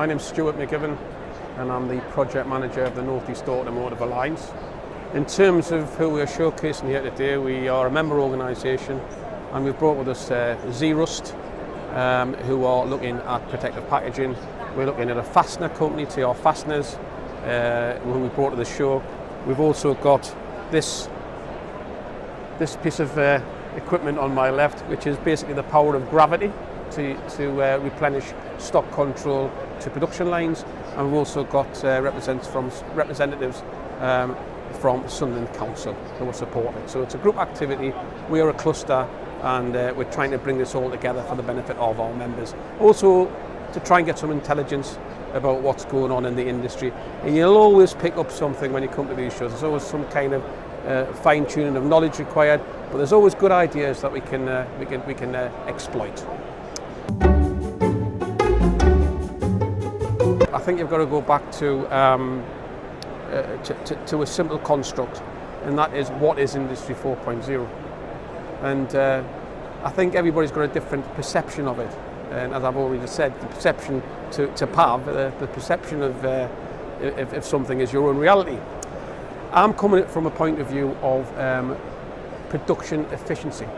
My name's Stuart McGiven and I'm the project manager of the North East Automotive Alliance. In terms of who we're showcasing here today, we are a member organisation and we've brought with us Zerust, who are looking at protective packaging. We're looking at a fastener company, TR Fasteners, who we brought to the show. We've also got this piece of equipment on my left, which is basically the power of gravity to replenish stock control to production lines, and we've also got representatives from Sunderland Council who are supporting it. So it's a group activity, we are a cluster, and we're trying to bring this all together for the benefit of our members. Also to try and get some intelligence about what's going on in the industry. And you'll always pick up something when you come to these shows. There's always some kind of fine-tuning of knowledge required, but there's always good ideas that we can exploit. I think you've got to go back to a simple construct, and that is, what is Industry 4.0? And I think everybody's got a different perception of it. And as I've already said, the perception to PAV, the perception of something is your own reality. I'm coming at it from a point of view of production efficiency.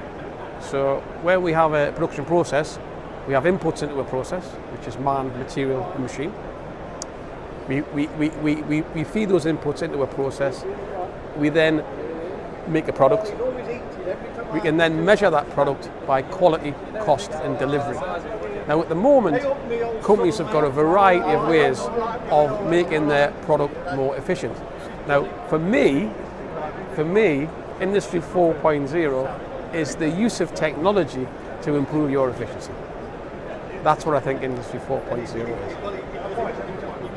So where we have a production process, we have inputs into a process, which is man, material and machine. We feed those inputs into a process. We then make a product. We can then measure that product by quality, cost and delivery. Now at the moment, companies have got a variety of ways of making their product more efficient. Now for me, Industry 4.0 is the use of technology to improve your efficiency. That's what I think Industry 4.0 is.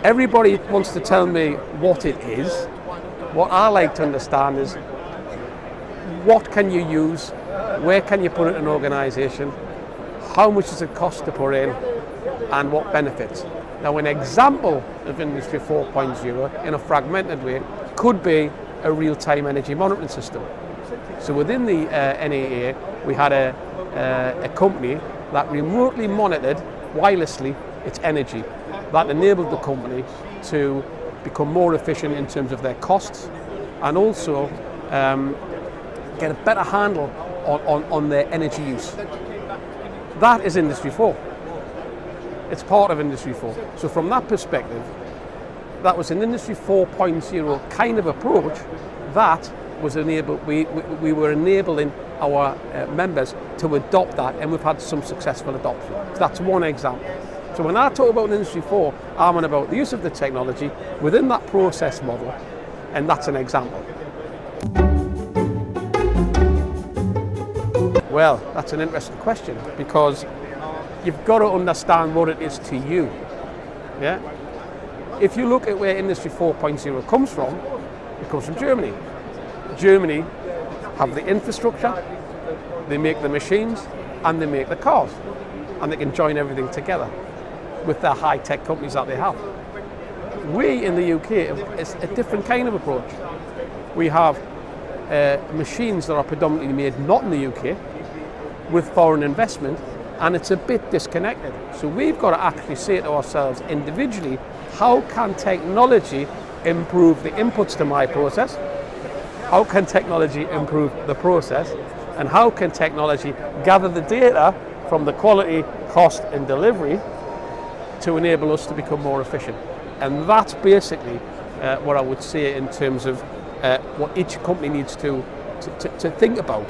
Everybody wants to tell me what it is. What I like to understand is, what can you use? Where can you put it in an organisation? How much does it cost to put in? And what benefits? Now, an example of Industry 4.0 in a fragmented way could be a real-time energy monitoring system. So within the NEA, we had a company that remotely monitored wirelessly its energy. That enabled the company to become more efficient in terms of their costs, and also get a better handle on their energy use. That is Industry 4. It's part of Industry 4. So from that perspective, that was an Industry 4.0 kind of approach that was enabled. We were enabling our members to adopt that, and we've had some successful adoption. So that's one example. So when I talk about Industry 4, I'm on about the use of the technology within that process model, and that's an example. Well, that's an interesting question, because you've got to understand what it is to you. Yeah? If you look at where Industry 4.0 comes from, it comes from Germany. Germany have the infrastructure, they make the machines, and they make the cars, and they can join everything together with their high-tech companies that they have. We in the UK, it's a different kind of approach. We have machines that are predominantly made not in the UK with foreign investment, and it's a bit disconnected. So we've got to actually say to ourselves individually, how can technology improve the inputs to my process? How can technology improve the process? And how can technology gather the data from the quality, cost and delivery to enable us to become more efficient? And that's basically what I would say in terms of what each company needs to think about.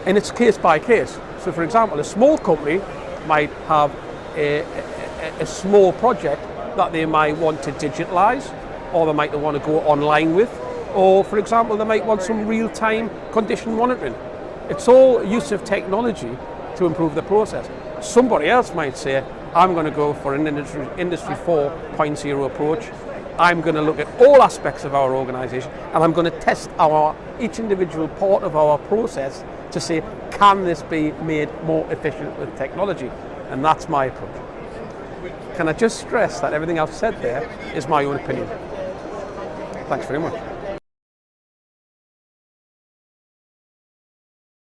And it's case by case. So for example, a small company might have a small project that they might want to digitalize, or they might want to go online with, or for example, they might want some real-time condition monitoring. It's all use of technology to improve the process. Somebody else might say, I'm going to go for an Industry 4.0 approach. I'm going to look at all aspects of our organisation, and I'm going to test each individual part of our process to say, can this be made more efficient with technology? And that's my approach. Can I just stress that everything I've said there is my own opinion. Thanks very much.